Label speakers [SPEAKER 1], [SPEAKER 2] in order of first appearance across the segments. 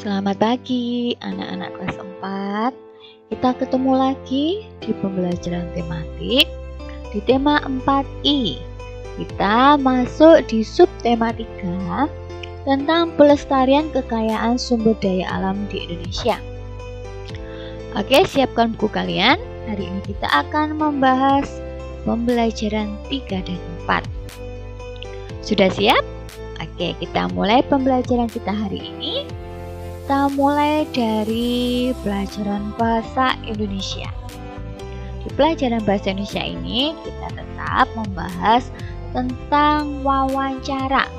[SPEAKER 1] Selamat pagi anak-anak kelas 4. Kita ketemu lagi di pembelajaran tematik di tema 4I. Kita masuk di subtema 3 tentang pelestarian kekayaan sumber daya alam di Indonesia. Oke, siapkan buku kalian. Hari ini kita akan membahas pembelajaran 3 dan 4. Sudah siap? Oke, kita mulai pembelajaran kita hari ini. Kita mulai dari pelajaran bahasa Indonesia. Di pelajaran bahasa Indonesia ini kita tetap membahas tentang wawancara.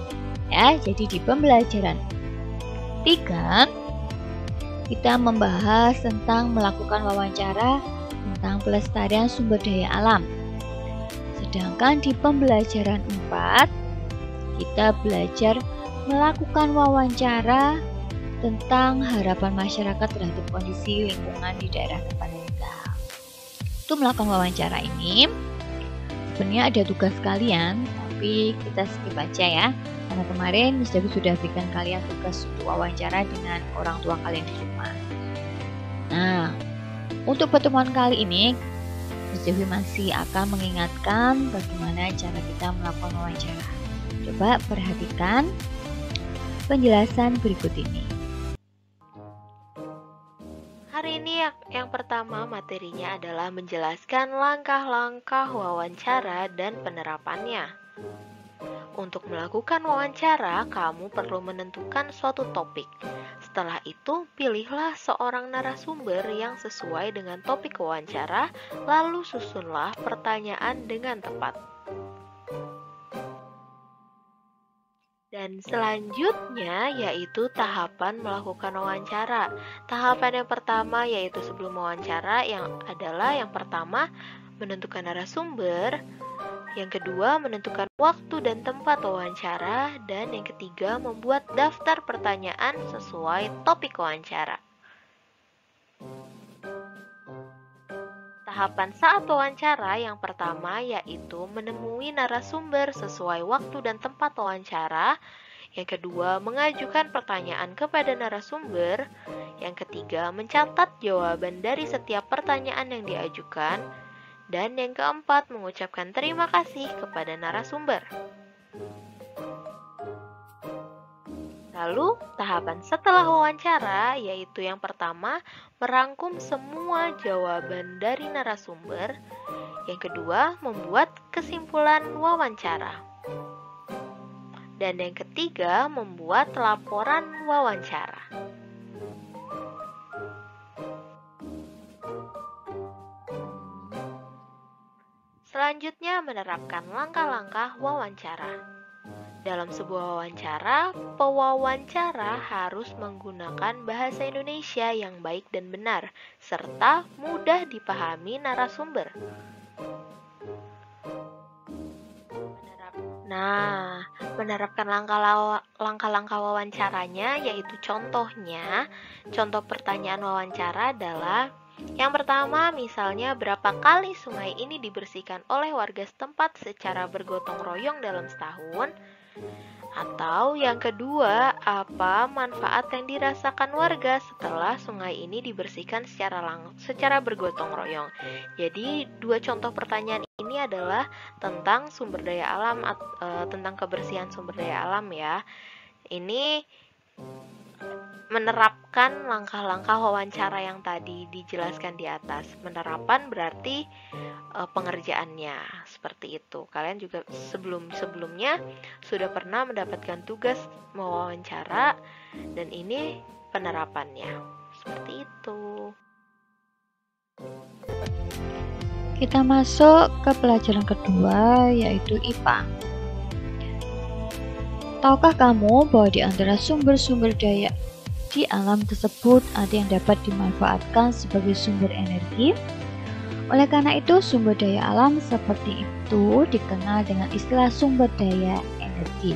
[SPEAKER 1] Ya, jadi di pembelajaran 3 kita membahas tentang melakukan wawancara tentang pelestarian sumber daya alam. Sedangkan di pembelajaran 4 kita belajar melakukan wawancara tentang harapan masyarakat terhadap kondisi lingkungan di daerah tempat tinggal. Untuk melakukan wawancara ini, sebenarnya ada tugas kalian, tapi kita skip aja ya. Karena kemarin Miss Dewi sudah berikan kalian tugas untuk wawancara dengan orang tua kalian di rumah. Nah, untuk pertemuan kali ini, Miss Dewi masih akan mengingatkan bagaimana cara kita melakukan wawancara. Coba perhatikan penjelasan berikut ini.
[SPEAKER 2] Hari ini yang pertama materinya adalah menjelaskan langkah-langkah wawancara dan penerapannya. Untuk melakukan wawancara, kamu perlu menentukan suatu topik. Setelah itu, pilihlah seorang narasumber yang sesuai dengan topik wawancara, lalu susunlah pertanyaan dengan tepat. Dan selanjutnya yaitu tahapan melakukan wawancara. Tahapan yang pertama yaitu sebelum wawancara yang pertama menentukan narasumber, yang kedua menentukan waktu dan tempat wawancara, dan yang ketiga membuat daftar pertanyaan sesuai topik wawancara. Tahapan saat wawancara yang pertama yaitu menemui narasumber sesuai waktu dan tempat wawancara. Yang kedua, mengajukan pertanyaan kepada narasumber. Yang ketiga, mencatat jawaban dari setiap pertanyaan yang diajukan. Dan yang keempat, mengucapkan terima kasih kepada narasumber. Lalu, tahapan setelah wawancara, yaitu yang pertama, merangkum semua jawaban dari narasumber. Yang kedua, membuat kesimpulan wawancara. Dan yang ketiga, membuat laporan wawancara. Selanjutnya, menerapkan langkah-langkah wawancara. Dalam sebuah wawancara, pewawancara harus menggunakan bahasa Indonesia yang baik dan benar, serta mudah dipahami narasumber. Menerapkan langkah-langkah wawancaranya, yaitu contoh pertanyaan wawancara adalah yang pertama, misalnya berapa kali sungai ini dibersihkan oleh warga setempat secara bergotong royong dalam setahun? Atau yang kedua, apa manfaat yang dirasakan warga setelah sungai ini dibersihkan secara bergotong royong? Jadi, dua contoh pertanyaan ini adalah tentang sumber daya alam, tentang kebersihan sumber daya alam ya. Ini menerapkan langkah-langkah wawancara yang tadi dijelaskan di atas. Penerapan berarti pengerjaannya seperti itu. Kalian juga sebelumnya sudah pernah mendapatkan tugas mewawancara, dan ini penerapannya seperti itu.
[SPEAKER 1] Kita masuk ke pelajaran kedua, yaitu IPA. Tahukah kamu bahwa di antara sumber-sumber daya di alam tersebut ada yang dapat dimanfaatkan sebagai sumber energi? Oleh karena itu, sumber daya alam seperti itu dikenal dengan istilah sumber daya energi.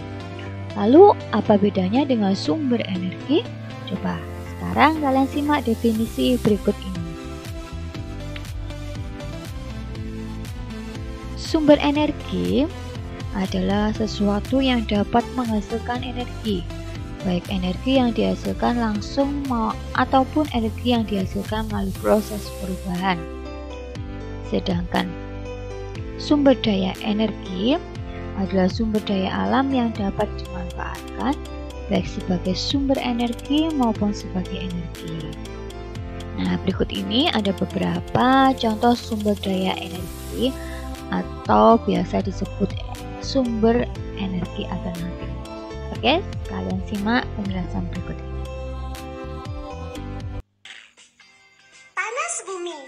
[SPEAKER 1] Lalu, apa bedanya dengan sumber energi? Coba sekarang kalian simak definisi berikut ini. Sumber energi adalah sesuatu yang dapat menghasilkan energi baik energi yang dihasilkan langsung ataupun energi yang dihasilkan melalui proses perubahan. Sedangkan sumber daya energi adalah sumber daya alam yang dapat dimanfaatkan baik sebagai sumber energi maupun sebagai energi. Nah, berikut ini ada beberapa contoh sumber daya energi atau biasa disebut sumber energi alternatif. Oke, kalian simak penjelasan berikut ini.
[SPEAKER 3] Panas bumi.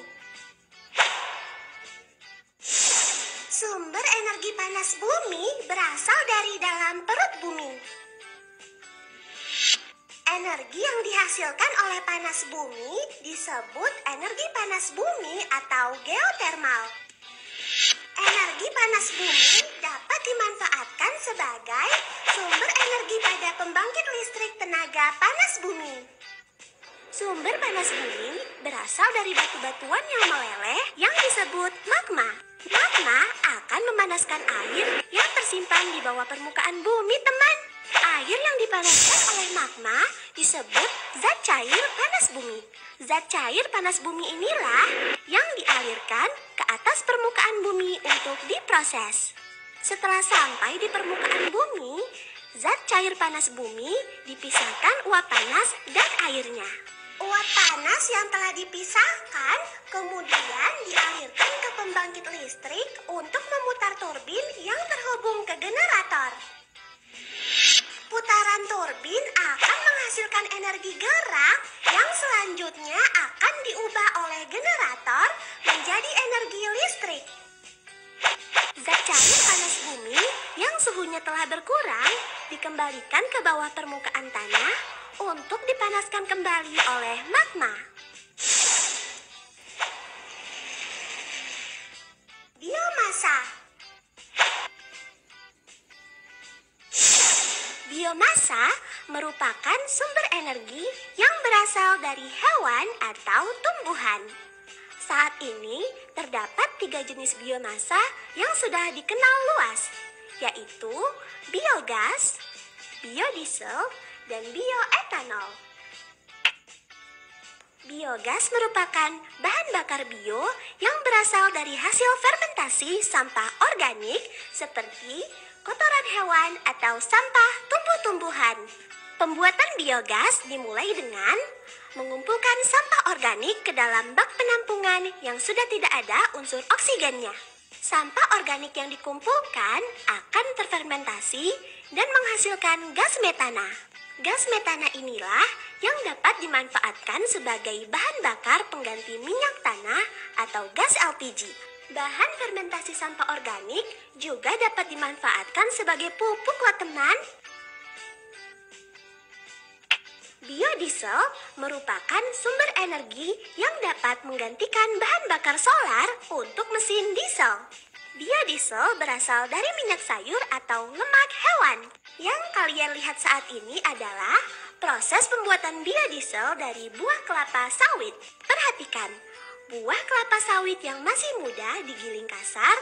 [SPEAKER 3] Sumber energi panas bumi berasal dari dalam perut bumi. Energi yang dihasilkan oleh panas bumi disebut energi panas bumi atau geotermal. Energi panas bumi dapat dimanfaatkan sebagai sumber energi pada pembangkit listrik tenaga panas bumi. Sumber panas bumi berasal dari batu-batuan yang meleleh yang disebut magma. Magma akan memanaskan air yang tersimpan di bawah permukaan bumi, teman. Air yang dipanaskan oleh magma disebut zat cair panas bumi. Zat cair panas bumi inilah yang dialirkan ke atas permukaan bumi untuk diproses. Setelah sampai di permukaan bumi, zat cair panas bumi dipisahkan uap panas dan airnya. Uap panas yang telah dipisahkan kemudian dialirkan ke pembangkit listrik untuk memutar turbin yang terhubung ke generator. Putaran turbin akan menghasilkan energi gerak yang selanjutnya akan diubah oleh generator menjadi energi listrik. Zat cair panas bumi yang suhunya telah berkurang dikembalikan ke bawah permukaan tanah untuk dipanaskan kembali oleh magma. Biomasa. Biomasa merupakan sumber energi yang berasal dari hewan atau tumbuhan. Saat ini terdapat 3 jenis biomasa yang sudah dikenal luas, yaitu biogas, biodiesel, dan bioetanol. Biogas merupakan bahan bakar bio yang berasal dari hasil fermentasi sampah organik seperti kotoran hewan atau sampah tumbuh-tumbuhan. Pembuatan biogas dimulai dengan mengumpulkan sampah organik ke dalam bak penampungan yang sudah tidak ada unsur oksigennya. Sampah organik yang dikumpulkan akan terfermentasi dan menghasilkan gas metana. Gas metana inilah yang dapat dimanfaatkan sebagai bahan bakar pengganti minyak tanah atau gas LPG. Bahan fermentasi sampah organik juga dapat dimanfaatkan sebagai pupuk loh, teman. Biodiesel merupakan sumber energi yang dapat menggantikan bahan bakar solar untuk mesin diesel. Biodiesel berasal dari minyak sayur atau lemak hewan. Yang kalian lihat saat ini adalah proses pembuatan biodiesel dari buah kelapa sawit. Perhatikan, buah kelapa sawit yang masih muda digiling kasar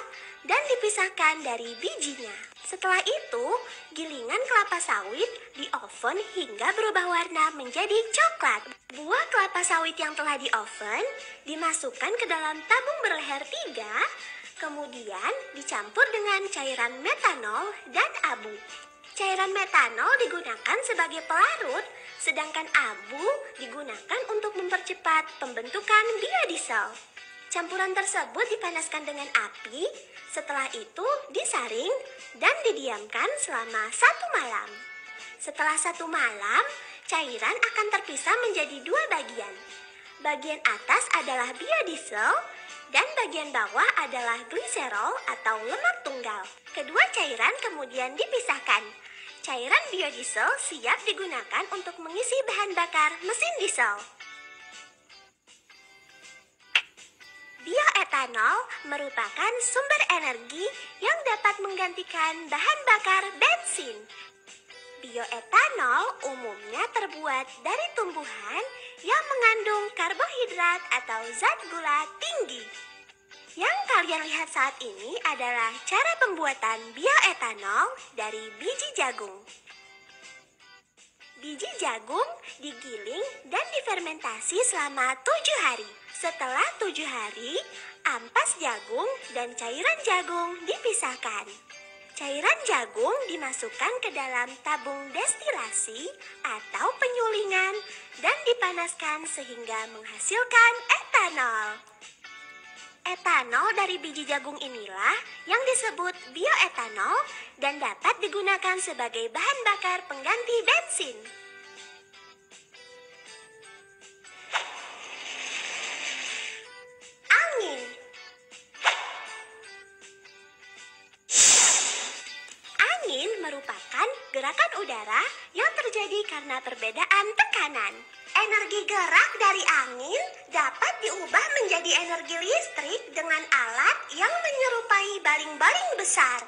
[SPEAKER 3] dan dipisahkan dari bijinya. Setelah itu, gilingan kelapa sawit di oven hingga berubah warna menjadi coklat. Buah kelapa sawit yang telah di oven dimasukkan ke dalam tabung berleher 3, kemudian dicampur dengan cairan metanol dan abu. Cairan metanol digunakan sebagai pelarut, sedangkan abu digunakan untuk mempercepat pembentukan biodiesel. Campuran tersebut dipanaskan dengan api, setelah itu disaring dan didiamkan selama 1 malam. Setelah 1 malam, cairan akan terpisah menjadi 2 bagian. Bagian atas adalah biodiesel dan bagian bawah adalah gliserol atau lemak tunggal. Kedua cairan kemudian dipisahkan. Cairan biodiesel siap digunakan untuk mengisi bahan bakar mesin diesel. Bioetanol merupakan sumber energi yang dapat menggantikan bahan bakar bensin. Bioetanol umumnya terbuat dari tumbuhan yang mengandung karbohidrat atau zat gula tinggi. Yang kalian lihat saat ini adalah cara pembuatan bioetanol dari biji jagung. Biji jagung digiling dan difermentasi selama 7 hari. Setelah 7 hari, ampas jagung dan cairan jagung dipisahkan. Cairan jagung dimasukkan ke dalam tabung destilasi atau penyulingan dan dipanaskan sehingga menghasilkan etanol. Etanol dari biji jagung inilah yang disebut bioetanol dan dapat digunakan sebagai bahan bakar pengganti bensin. Angin. Angin merupakan gerakan udara yang terjadi karena perbedaan tekanan. Energi gerak dari angin dapat diubah menjadi energi listrik dengan alat yang menyerupai baling-baling besar.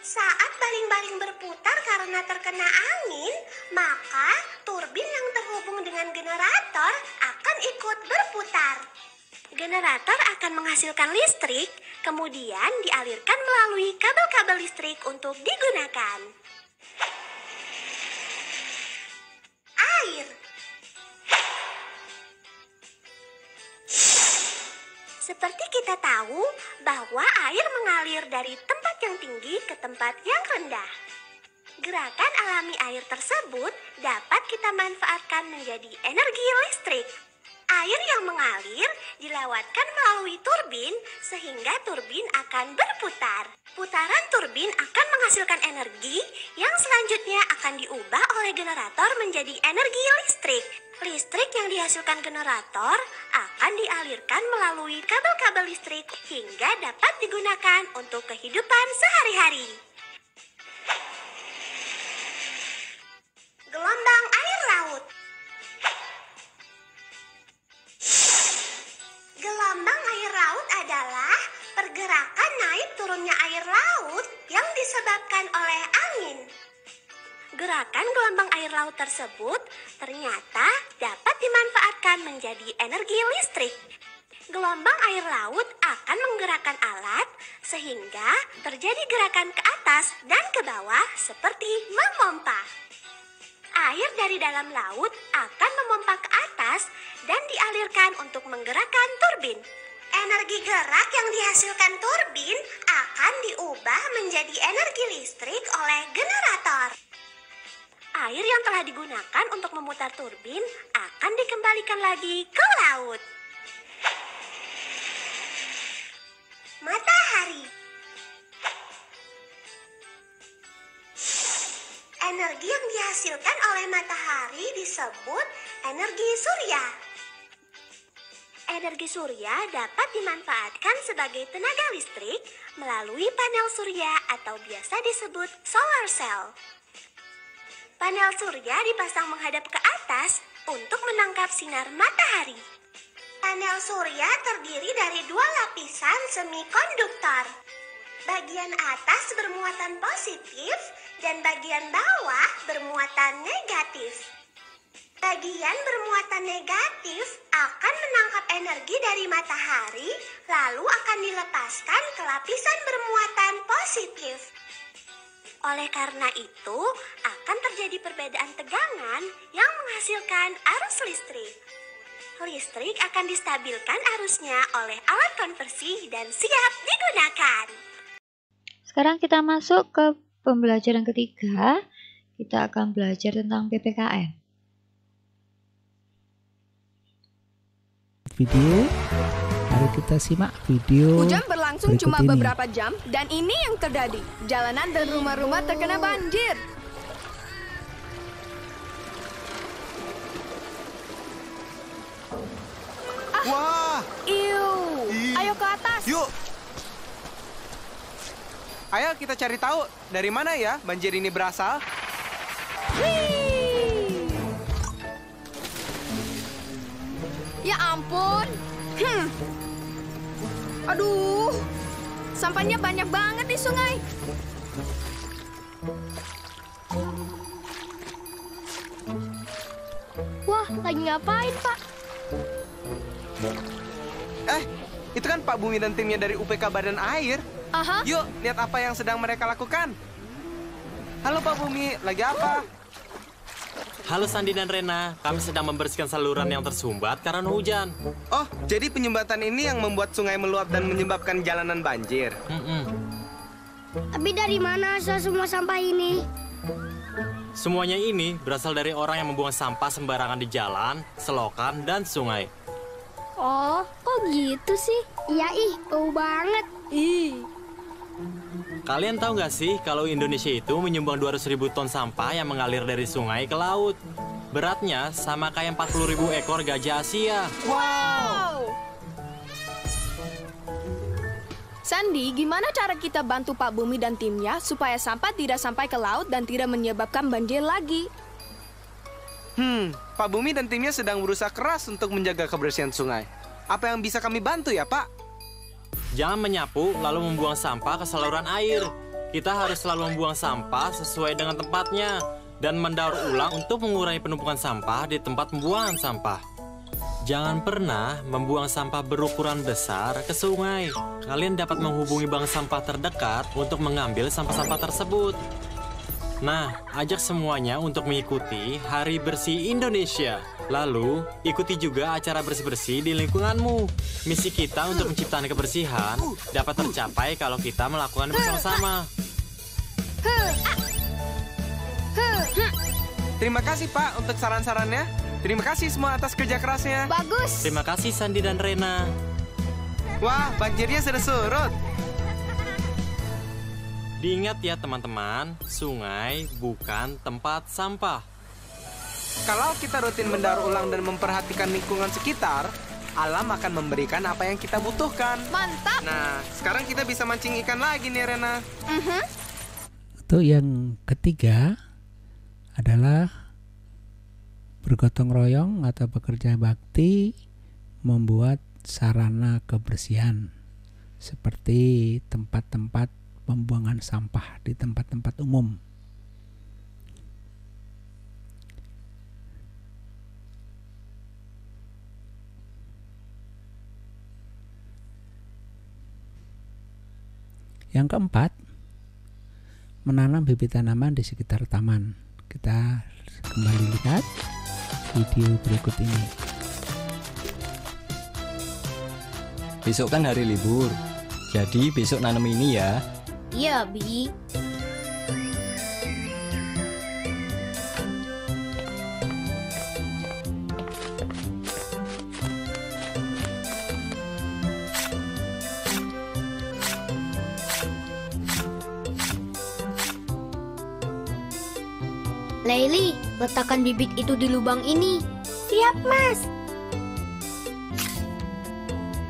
[SPEAKER 3] Saat baling-baling berputar karena terkena angin, maka turbin yang terhubung dengan generator akan ikut berputar. Generator akan menghasilkan listrik, kemudian dialirkan melalui kabel-kabel listrik untuk digunakan. Air. Seperti kita tahu bahwa air mengalir dari tempat yang tinggi ke tempat yang rendah. Gerakan alami air tersebut dapat kita manfaatkan menjadi energi listrik. Air yang mengalir dilewatkan melalui turbin sehingga turbin akan berputar. Putaran turbin akan menghasilkan energi yang selanjutnya akan diubah oleh generator menjadi energi listrik. Listrik yang dihasilkan generator akan dialirkan melalui kabel-kabel listrik hingga dapat digunakan untuk kehidupan sehari-hari. Gelombang air laut. Gelombang air laut adalah pergerakan naik turunnya air laut yang disebabkan oleh angin. Gerakan gelombang air laut tersebut ternyata dapat dimanfaatkan menjadi energi listrik. Gelombang air laut akan menggerakkan alat sehingga terjadi gerakan ke atas dan ke bawah seperti memompa. Air dari dalam laut akan memompa ke atas dan dialirkan untuk menggerakkan turbin. Energi gerak yang dihasilkan turbin akan diubah menjadi energi listrik oleh generator. Air yang telah digunakan untuk memutar turbin akan dikembalikan lagi ke laut. Matahari. Energi yang dihasilkan oleh matahari disebut energi surya. Energi surya dapat dimanfaatkan sebagai tenaga listrik melalui panel surya atau biasa disebut solar cell. Panel surya dipasang menghadap ke atas untuk menangkap sinar matahari. Panel surya terdiri dari 2 lapisan semikonduktor. Bagian atas bermuatan positif dan bagian bawah bermuatan negatif. Bagian bermuatan negatif akan menangkap energi dari matahari lalu akan dilepaskan ke lapisan bermuatan positif. Oleh karena itu, akan terjadi perbedaan tegangan yang menghasilkan arus listrik. Listrik akan distabilkan arusnya oleh alat konversi dan siap digunakan.
[SPEAKER 1] Sekarang kita masuk ke pembelajaran ketiga. Kita akan belajar tentang PPKN.
[SPEAKER 4] Video, mari kita simak video.
[SPEAKER 5] Hujan berlangsung cuma
[SPEAKER 4] ini.
[SPEAKER 5] beberapa jam dan ini yang terjadi. Jalanan dan rumah-rumah terkena banjir.
[SPEAKER 6] Wah!
[SPEAKER 5] Iu, ayo ke atas.
[SPEAKER 6] Yuk! Ayo kita cari tahu dari mana ya banjir ini berasal.
[SPEAKER 5] Wih. Ya ampun. Aduh, sampahnya banyak banget di sungai.
[SPEAKER 7] Wah, lagi ngapain, Pak?
[SPEAKER 6] Itu kan Pak Bumi dan timnya dari UPK Badan Air.
[SPEAKER 5] Aha.
[SPEAKER 6] Yuk, lihat apa yang sedang mereka lakukan. Halo Pak Bumi, lagi apa?
[SPEAKER 8] Halo Sandi dan Rena, kami sedang membersihkan saluran yang tersumbat karena hujan.
[SPEAKER 6] Oh, jadi penyumbatan ini yang membuat sungai meluap dan menyebabkan jalanan banjir.
[SPEAKER 7] Tapi dari mana asal semua sampah ini?
[SPEAKER 8] Semuanya ini berasal dari orang yang membuang sampah sembarangan di jalan, selokan, dan sungai.
[SPEAKER 7] Oh, kok gitu sih? Iya bau banget.
[SPEAKER 8] Kalian tahu nggak sih kalau Indonesia itu menyumbang 200.000 ton sampah yang mengalir dari sungai ke laut? Beratnya sama kayak 40.000 ekor gajah Asia.
[SPEAKER 5] Wow! Sandi, gimana cara kita bantu Pak Bumi dan timnya supaya sampah tidak sampai ke laut dan tidak menyebabkan banjir lagi?
[SPEAKER 6] Pak Bumi dan timnya sedang berusaha keras untuk menjaga kebersihan sungai. Apa yang bisa kami bantu ya, Pak?
[SPEAKER 8] Jangan menyapu lalu membuang sampah ke saluran air. Kita harus selalu membuang sampah sesuai dengan tempatnya dan mendaur ulang untuk mengurangi penumpukan sampah di tempat pembuangan sampah. Jangan pernah membuang sampah berukuran besar ke sungai. Kalian dapat menghubungi bank sampah terdekat untuk mengambil sampah-sampah tersebut. Nah, ajak semuanya untuk mengikuti Hari Bersih Indonesia. Lalu, ikuti juga acara bersih-bersih di lingkunganmu. Misi kita untuk menciptakan kebersihan dapat tercapai kalau kita melakukan bersama-sama.
[SPEAKER 6] Terima kasih, Pak, untuk saran-sarannya. Terima kasih semua atas kerja kerasnya.
[SPEAKER 5] Bagus!
[SPEAKER 8] Terima kasih Sandi dan Rena.
[SPEAKER 6] Wah, banjirnya sudah surut.
[SPEAKER 8] Diingat ya teman-teman, sungai bukan tempat sampah.
[SPEAKER 6] Kalau kita rutin mendaur ulang dan memperhatikan lingkungan sekitar, alam akan memberikan apa yang kita butuhkan.
[SPEAKER 5] Mantap!
[SPEAKER 6] Nah, sekarang kita bisa mancing ikan lagi nih, Rena.
[SPEAKER 4] Untuk yang ketiga adalah bergotong royong atau bekerja bakti membuat sarana kebersihan seperti tempat-tempat pembuangan sampah di tempat-tempat umum. Yang keempat, menanam bibit tanaman di sekitar taman. Kita kembali lihat video berikut ini.
[SPEAKER 9] Besok kan hari libur, jadi besok nanam ini ya.
[SPEAKER 7] Iya, Bi. Laili, letakkan bibit itu di lubang ini. Siap, Mas.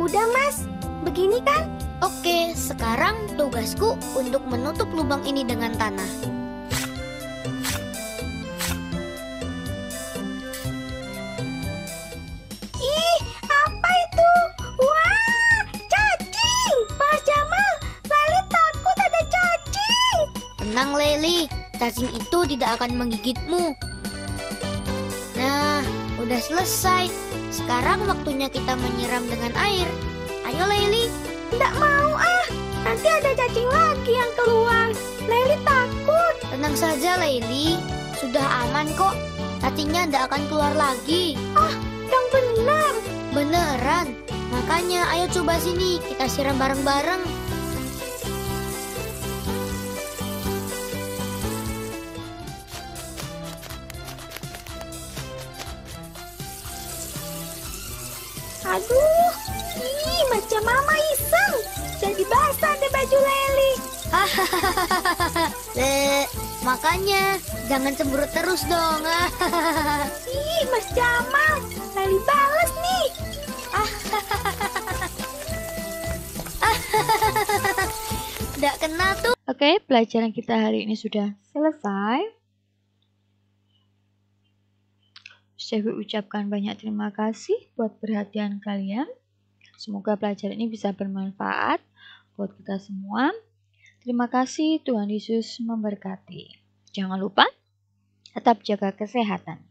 [SPEAKER 7] Udah, Mas. Begini kan? Oke, sekarang tugasku untuk menutup lubang ini dengan tanah. Ih, apa itu? Wah, cacing! Mas Jamal, Leli takut ada cacing. Tenang, Leli. Cacing itu tidak akan menggigitmu. Nah, udah selesai. Sekarang waktunya kita menyiram dengan air. Ayo, Leli. Tidak mau nanti ada cacing lagi yang keluar. Leli takut. Tenang saja, Leli. Sudah aman kok. Cacingnya tidak akan keluar lagi. Yang benar. Beneran. Makanya ayo coba sini, kita siram bareng-bareng. Aduh, macam mama iseng. Jadi basah deh baju Leli. Makanya jangan cemberut terus dong. Mas Jamal, Leli balas nih. Nggak kena tuh.
[SPEAKER 1] Oke, pelajaran kita hari ini sudah selesai. Saya ucapkan banyak terima kasih buat perhatian kalian. Semoga pelajaran ini bisa bermanfaat buat kita semua. Terima kasih, Tuhan Yesus memberkati. Jangan lupa tetap jaga kesehatan.